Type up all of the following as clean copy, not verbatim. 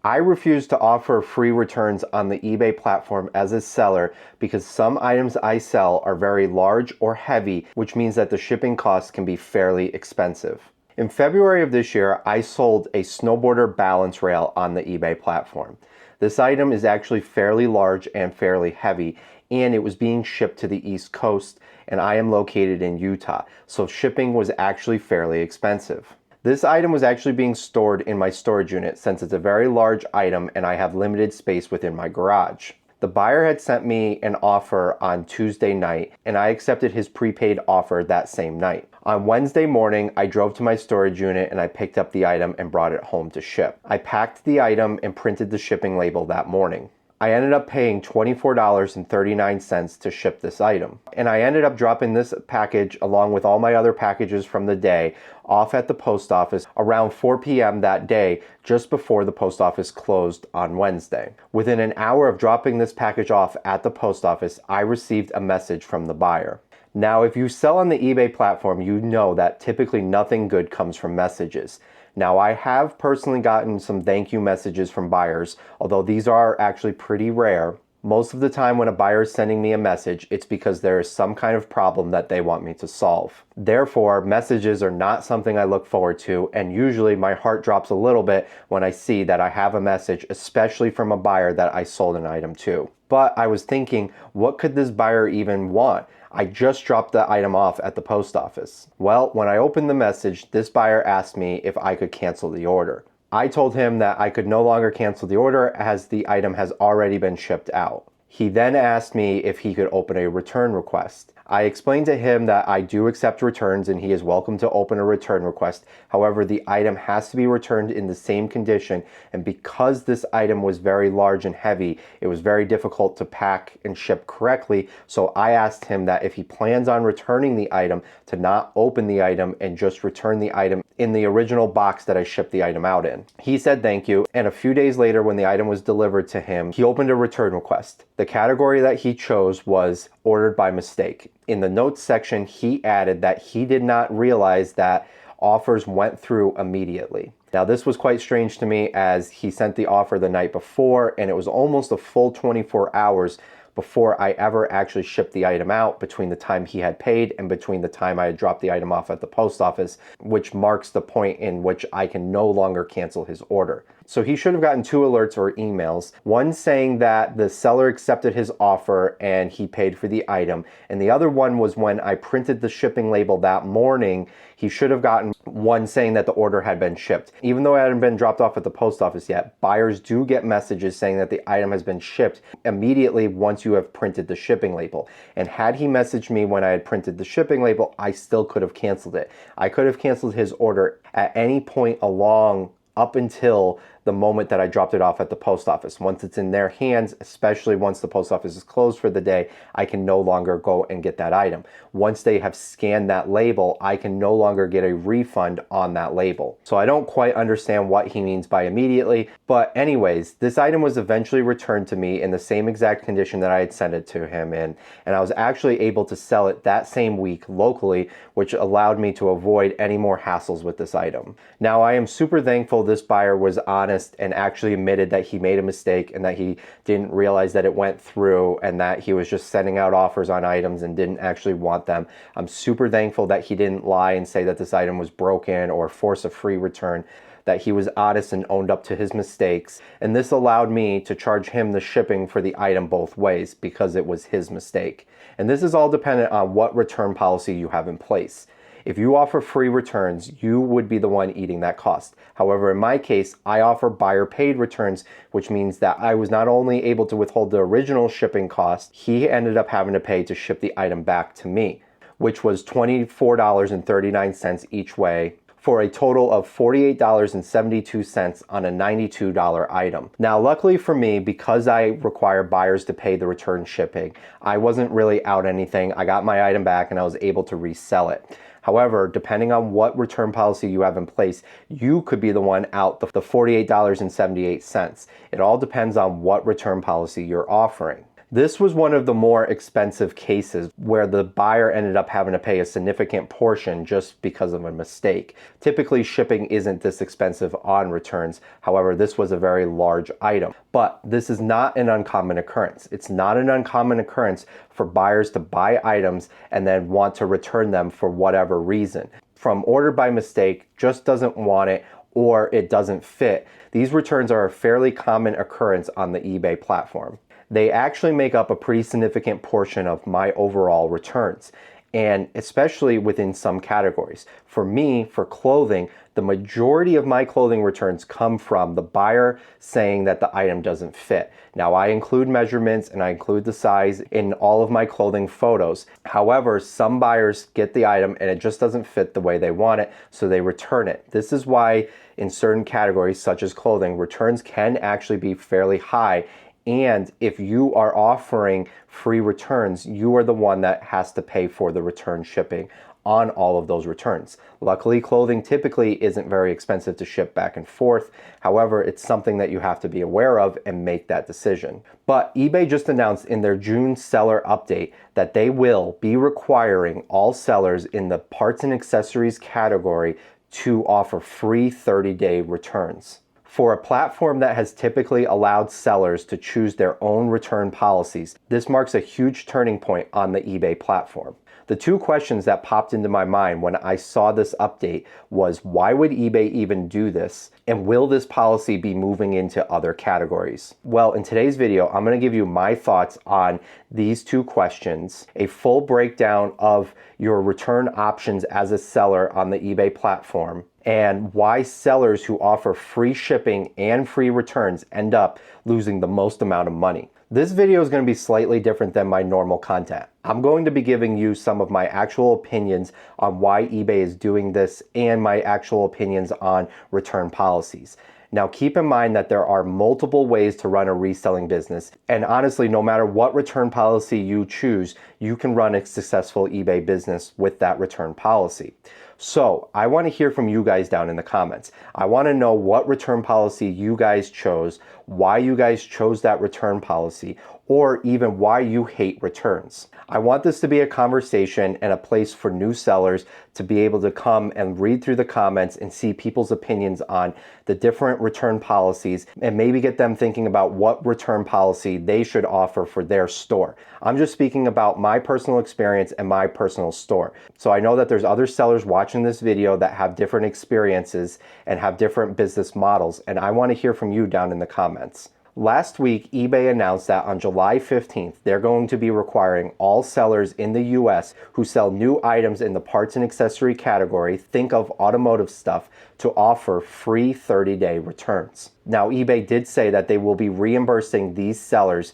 I refuse to offer free returns on the eBay platform as a seller because some items I sell are very large or heavy, which means that the shipping costs can be fairly expensive. In February of this year, I sold a snowboarder balance rail on the eBay platform. This item is actually fairly large and fairly heavy, and it was being shipped to the East Coast, and I am located in Utah, so shipping was actually fairly expensive. This item was actually being stored in my storage unit since it's a very large item and I have limited space within my garage. The buyer had sent me an offer on Tuesday night and I accepted his prepaid offer that same night. On Wednesday morning, I drove to my storage unit and I picked up the item and brought it home to ship. I packed the item and printed the shipping label that morning. I ended up paying $24.39 to ship this item. And I ended up dropping this package along with all my other packages from the day off at the post office around 4 p.m. that day, just before the post office closed on Wednesday. Within an hour of dropping this package off at the post office, I received a message from the buyer. Now, if you sell on the eBay platform, you know that typically nothing good comes from messages. Now, I have personally gotten some thank you messages from buyers, although these are actually pretty rare. Most of the time when a buyer is sending me a message, it's because there is some kind of problem that they want me to solve. Therefore, messages are not something I look forward to, and usually my heart drops a little bit when I see that I have a message, especially from a buyer that I sold an item to. But I was thinking, what could this buyer even want? I just dropped the item off at the post office. Well, when I opened the message, this buyer asked me if I could cancel the order. I told him that I could no longer cancel the order as the item has already been shipped out. He then asked me if he could open a return request. I explained to him that I do accept returns and he is welcome to open a return request. However, the item has to be returned in the same condition, and because this item was very large and heavy, it was very difficult to pack and ship correctly, so I asked him that if he plans on returning the item, to not open the item and just return the item in the original box that I shipped the item out in. He said thank you, and a few days later when the item was delivered to him, he opened a return request. The category that he chose was ordered by mistake. In the notes section, he added that he did not realize that offers went through immediately. Now, this was quite strange to me as he sent the offer the night before and it was almost a full 24 hours before I ever actually shipped the item out, between the time he had paid and between the time I had dropped the item off at the post office, which marks the point in which I can no longer cancel his order. So he should have gotten 2 alerts or emails, one saying that the seller accepted his offer and he paid for the item, and the other one was when I printed the shipping label that morning, he should have gotten one saying that the order had been shipped. Even though it hadn't been dropped off at the post office yet, buyers do get messages saying that the item has been shipped immediately once you have printed the shipping label. And had he messaged me when I had printed the shipping label, I still could have canceled it. I could have canceled his order at any point along up until the moment that I dropped it off at the post office. Once it's in their hands, especially once the post office is closed for the day, I can no longer go and get that item. Once they have scanned that label, I can no longer get a refund on that label. So I don't quite understand what he means by immediately, but anyways, this item was eventually returned to me in the same exact condition that I had sent it to him in, and I was actually able to sell it that same week locally, which allowed me to avoid any more hassles with this item. Now, I am super thankful this buyer was honest and actually admitted that he made a mistake and that he didn't realize that it went through and that he was just sending out offers on items and didn't actually want them. I'm super thankful that he didn't lie and say that this item was broken or force a free return, that he was honest and owned up to his mistakes. And this allowed me to charge him the shipping for the item both ways because it was his mistake. And this is all dependent on what return policy you have in place. If you offer free returns, you would be the one eating that cost. However, in my case, I offer buyer paid returns, which means that I was not only able to withhold the original shipping cost, he ended up having to pay to ship the item back to me, which was $24.39 each way, for a total of $48.72 on a $92 item. Now, luckily for me, because I require buyers to pay the return shipping, I wasn't really out anything. I got my item back and I was able to resell it. However, depending on what return policy you have in place, you could be the one out the $48.78. It all depends on what return policy you're offering. This was one of the more expensive cases where the buyer ended up having to pay a significant portion just because of a mistake. Typically, shipping isn't this expensive on returns. However, this was a very large item. But this is not an uncommon occurrence. It's not an uncommon occurrence for buyers to buy items and then want to return them for whatever reason. From order by mistake, just doesn't want it, or it doesn't fit. These returns are a fairly common occurrence on the eBay platform. They actually make up a pretty significant portion of my overall returns, and especially within some categories. For me, for clothing, the majority of my clothing returns come from the buyer saying that the item doesn't fit. Now, I include measurements and I include the size in all of my clothing photos. However, some buyers get the item and it just doesn't fit the way they want it, so they return it. This is why in certain categories, such as clothing, returns can actually be fairly high. And if you are offering free returns, you are the one that has to pay for the return shipping on all of those returns. Luckily, clothing typically isn't very expensive to ship back and forth. However, it's something that you have to be aware of and make that decision. But eBay just announced in their June seller update that they will be requiring all sellers in the parts and accessories category to offer free 30-day returns. For a platform that has typically allowed sellers to choose their own return policies, this marks a huge turning point on the eBay platform. The two questions that popped into my mind when I saw this update was, why would eBay even do this? And will this policy be moving into other categories? Well, in today's video, I'm going to give you my thoughts on these two questions, a full breakdown of your return options as a seller on the eBay platform, and why sellers who offer free shipping and free returns end up losing the most amount of money. This video is going to be slightly different than my normal content. I'm going to be giving you some of my actual opinions on why eBay is doing this and my actual opinions on return policies. Now, keep in mind that there are multiple ways to run a reselling business, and honestly, no matter what return policy you choose, you can run a successful eBay business with that return policy. So I want to hear from you guys down in the comments. I want to know what return policy you guys chose, why you guys chose that return policy, or even why you hate returns. I want this to be a conversation and a place for new sellers to be able to come and read through the comments and see people's opinions on the different return policies and maybe get them thinking about what return policy they should offer for their store. I'm just speaking about my personal experience and my personal store. So I know that there's other sellers watching this video that have different experiences and have different business models, and I want to hear from you down in the comments. Last week, eBay announced that on July 15th, they're going to be requiring all sellers in the US who sell new items in the parts and accessory category, think of automotive stuff, to offer free 30-day returns. Now, eBay did say that they will be reimbursing these sellers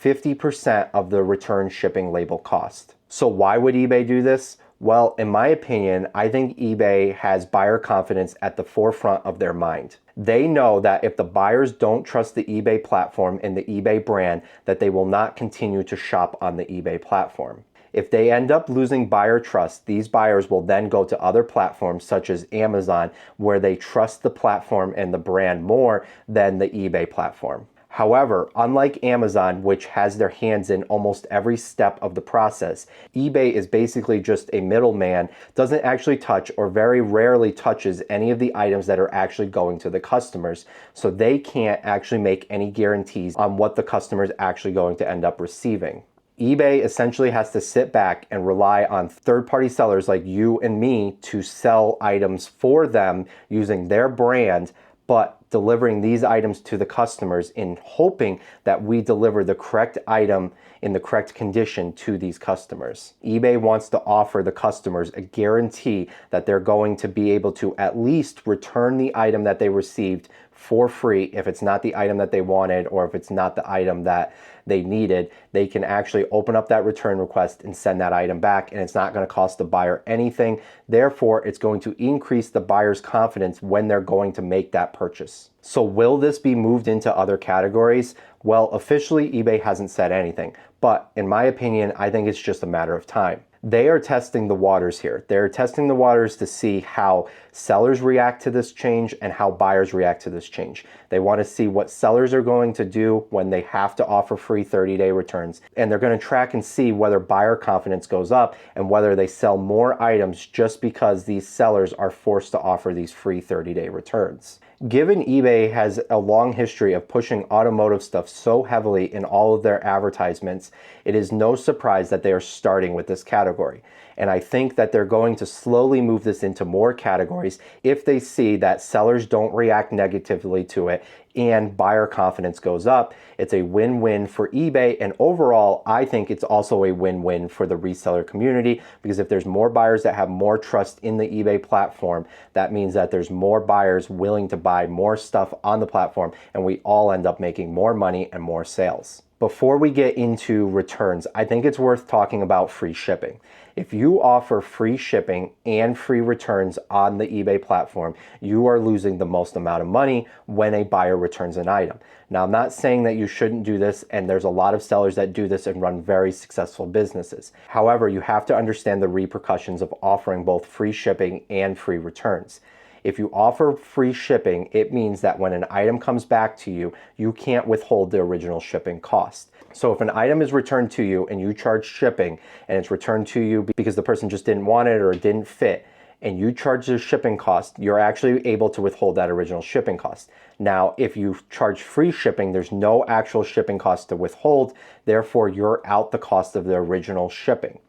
50% of the return shipping label cost. So why would eBay do this? Well, in my opinion, I think eBay has buyer confidence at the forefront of their mind. They know that if the buyers don't trust the eBay platform and the eBay brand, that they will not continue to shop on the eBay platform. If they end up losing buyer trust, these buyers will then go to other platforms such as Amazon, where they trust the platform and the brand more than the eBay platform. However, unlike Amazon, which has their hands in almost every step of the process, eBay is basically just a middleman, doesn't actually touch or very rarely touches any of the items that are actually going to the customers, so they can't actually make any guarantees on what the customer is actually going to end up receiving. eBay essentially has to sit back and rely on third-party sellers like you and me to sell items for them using their brand, but delivering these items to the customers in hoping that we deliver the correct item in the correct condition to these customers. eBay wants to offer the customers a guarantee that they're going to be able to at least return the item that they received for free if it's not the item that they wanted, or if it's not the item that they needed. They can actually open up that return request and send that item back, and it's not going to cost the buyer anything. Therefore, it's going to increase the buyer's confidence when they're going to make that purchase. So will this be moved into other categories? Well, officially, eBay hasn't said anything, but in my opinion, I think it's just a matter of time. They are testing the waters here. They're testing the waters to see how sellers react to this change and how buyers react to this change. They want to see what sellers are going to do when they have to offer free 30-day returns. And they're going to track and see whether buyer confidence goes up and whether they sell more items just because these sellers are forced to offer these free 30-day returns. Given eBay has a long history of pushing automotive stuff so heavily in all of their advertisements, it is no surprise that they are starting with this category. And I think that they're going to slowly move this into more categories if they see that sellers don't react negatively to it and buyer confidence goes up. It's a win-win for eBay, and overall, I think it's also a win-win for the reseller community, because if there's more buyers that have more trust in the eBay platform, that means that there's more buyers willing to buy more stuff on the platform, and we all end up making more money and more sales. Before we get into returns, I think it's worth talking about free shipping. If you offer free shipping and free returns on the eBay platform, you are losing the most amount of money when a buyer returns an item. Now, I'm not saying that you shouldn't do this, and there's a lot of sellers that do this and run very successful businesses. However, you have to understand the repercussions of offering both free shipping and free returns. If you offer free shipping, it means that when an item comes back to you, you can't withhold the original shipping cost. So if an item is returned to you and you charge shipping and it's returned to you because the person just didn't want it or it didn't fit, and you charge the shipping cost, you're actually able to withhold that original shipping cost. Now, if you charge free shipping, there's no actual shipping cost to withhold, therefore you're out the cost of the original shipping.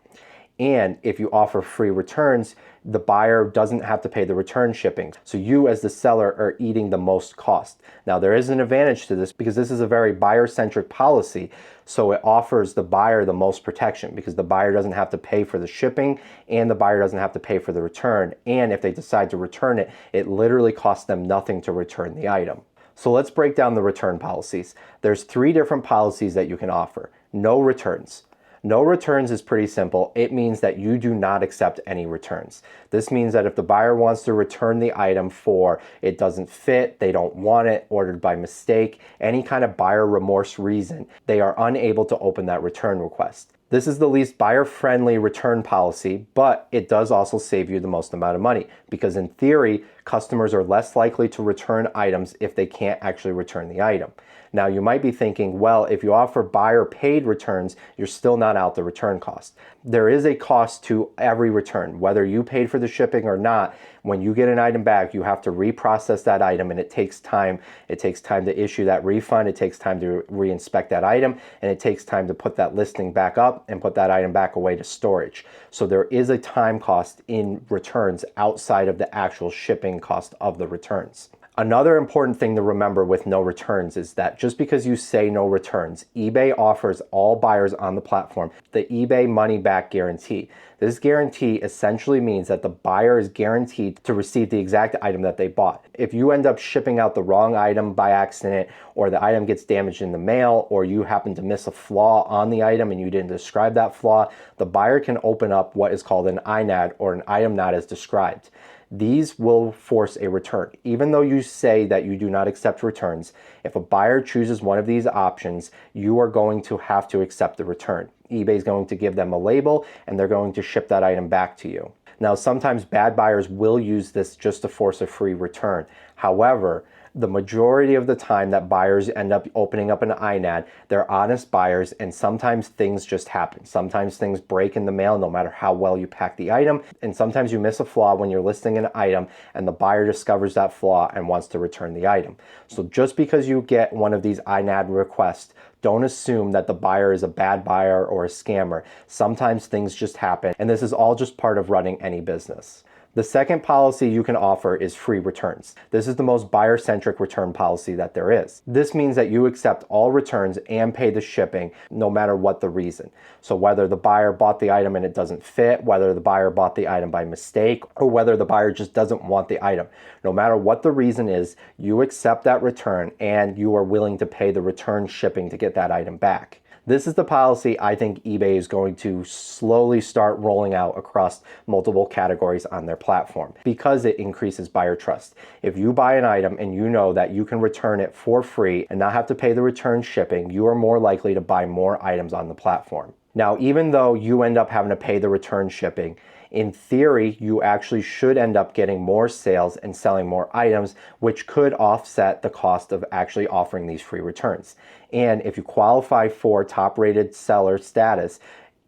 And if you offer free returns, the buyer doesn't have to pay the return shipping. So you as the seller are eating the most cost. Now, there is an advantage to this because this is a very buyer-centric policy. So it offers the buyer the most protection because the buyer doesn't have to pay for the shipping and the buyer doesn't have to pay for the return. And if they decide to return it, it literally costs them nothing to return the item. So let's break down the return policies. There's 3 different policies that you can offer. No returns. No returns is pretty simple. It means that you do not accept any returns. This means that if the buyer wants to return the item for it doesn't fit, they don't want it, ordered by mistake, any kind of buyer remorse reason, they are unable to open that return request. This is the least buyer-friendly return policy, but it does also save you the most amount of money because in theory, customers are less likely to return items if they can't actually return the item. Now, you might be thinking, well, if you offer buyer-paid returns, you're still not out the return cost. There is a cost to every return, whether you paid for the shipping or not. When you get an item back, you have to reprocess that item, and it takes time. It takes time to issue that refund. It takes time to reinspect that item, and it takes time to put that listing back up and put that item back away to storage. So there is a time cost in returns outside of the actual shipping cost of the returns. Another important thing to remember with no returns is that just because you say no returns, eBay offers all buyers on the platform the eBay money back guarantee. This guarantee essentially means that the buyer is guaranteed to receive the exact item that they bought. If you end up shipping out the wrong item by accident, or the item gets damaged in the mail, or you happen to miss a flaw on the item and you didn't describe that flaw, the buyer can open up what is called an INAD, or an item not as described. These will force a return. Even though you say that you do not accept returns, if a buyer chooses one of these options, you are going to have to accept the return. eBay is going to give them a label and they're going to ship that item back to you. Now, sometimes bad buyers will use this just to force a free return. However, the majority of the time that buyers end up opening up an INAD, they're honest buyers, and sometimes things just happen. Sometimes things break in the mail no matter how well you pack the item, and sometimes you miss a flaw when you're listing an item and the buyer discovers that flaw and wants to return the item. So just because you get one of these INAD requests, don't assume that the buyer is a bad buyer or a scammer. Sometimes things just happen, and this is all just part of running any business. The second policy you can offer is free returns. This is the most buyer-centric return policy that there is. This means that you accept all returns and pay the shipping no matter what the reason. So whether the buyer bought the item and it doesn't fit, whether the buyer bought the item by mistake, or whether the buyer just doesn't want the item. No matter what the reason is, you accept that return and you are willing to pay the return shipping to get that item back. This is the policy I think eBay is going to slowly start rolling out across multiple categories on their platform because it increases buyer trust. If you buy an item and you know that you can return it for free and not have to pay the return shipping, you are more likely to buy more items on the platform. Now, even though you end up having to pay the return shipping, in theory, you actually should end up getting more sales and selling more items, which could offset the cost of actually offering these free returns. And if you qualify for top-rated seller status,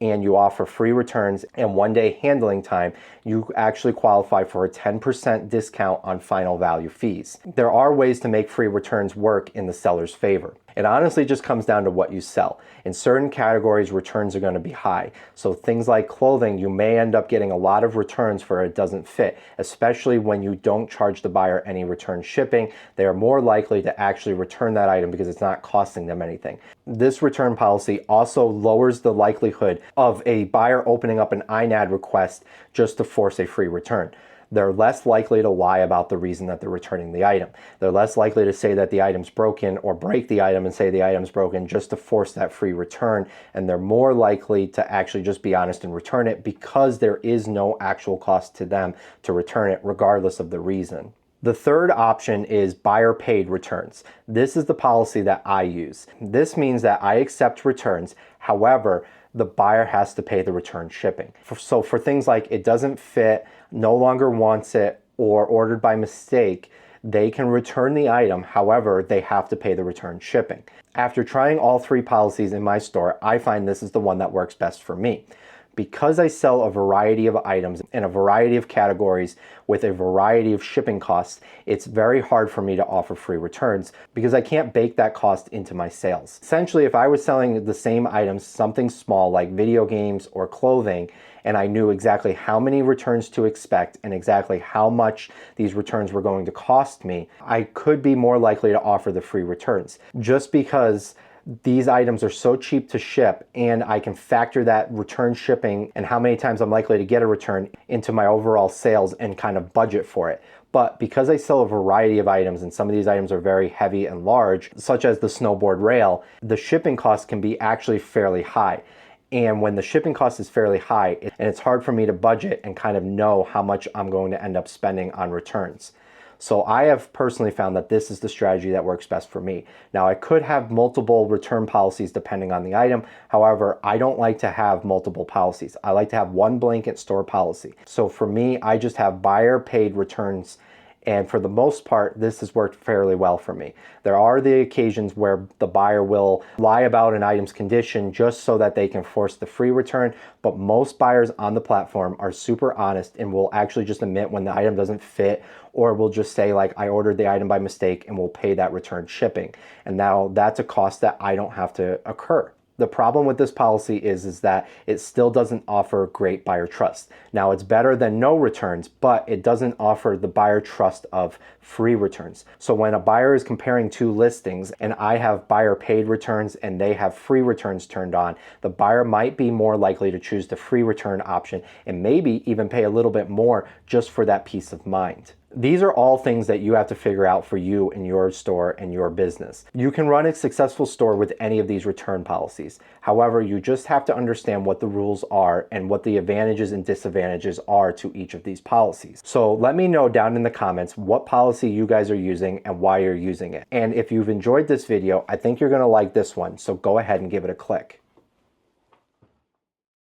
and you offer free returns and 1-day handling time, you actually qualify for a 10% discount on final value fees. There are ways to make free returns work in the seller's favor. It honestly just comes down to what you sell. In certain categories, returns are going to be high. So things like clothing, you may end up getting a lot of returns for it doesn't fit, especially when you don't charge the buyer any return shipping. They are more likely to actually return that item because it's not costing them anything. This return policy also lowers the likelihood of a buyer opening up an INAD request just to force a free return. They're less likely to lie about the reason that they're returning the item. They're less likely to say that the item's broken or break the item and say the item's broken just to force that free return. And they're more likely to actually just be honest and return it because there is no actual cost to them to return it regardless of the reason. The third option is buyer paid returns. This is the policy that I use. This means that I accept returns. However, the buyer has to pay the return shipping. So for things like it doesn't fit, no longer wants it, or ordered by mistake, they can return the item. However, they have to pay the return shipping. After trying all three policies in my store, I find this is the one that works best for me. Because I sell a variety of items in a variety of categories with a variety of shipping costs, it's very hard for me to offer free returns because I can't bake that cost into my sales. Essentially, if I was selling the same items, something small like video games or clothing, and I knew exactly how many returns to expect and exactly how much these returns were going to cost me, I could be more likely to offer the free returns. Just because these items are so cheap to ship and I can factor that return shipping and how many times I'm likely to get a return into my overall sales and kind of budget for it. But because I sell a variety of items and some of these items are very heavy and large, such as the snowboard rail, the shipping cost can be actually fairly high. And when the shipping cost is fairly high, and it's hard for me to budget and kind of know how much I'm going to end up spending on returns. So I have personally found that this is the strategy that works best for me. Now, I could have multiple return policies depending on the item. However, I don't like to have multiple policies. I like to have one blanket store policy. So for me, I just have buyer paid returns. And for the most part, this has worked fairly well for me. There are the occasions where the buyer will lie about an item's condition just so that they can force the free return, but most buyers on the platform are super honest and will actually just admit when the item doesn't fit, or will just say like, I ordered the item by mistake, and will pay that return shipping. And now that's a cost that I don't have to incur. The problem with this policy is that it still doesn't offer great buyer trust. Now, it's better than no returns, but it doesn't offer the buyer trust of free returns. So when a buyer is comparing two listings and I have buyer paid returns and they have free returns turned on, the buyer might be more likely to choose the free return option and maybe even pay a little bit more just for that peace of mind. These are all things that you have to figure out for you in your store and your business. You can run a successful store with any of these return policies. However, you just have to understand what the rules are and what the advantages and disadvantages are to each of these policies. So let me know down in the comments what policy you guys are using and why you're using it. And if you've enjoyed this video, I think you're going to like this one, so go ahead and give it a click.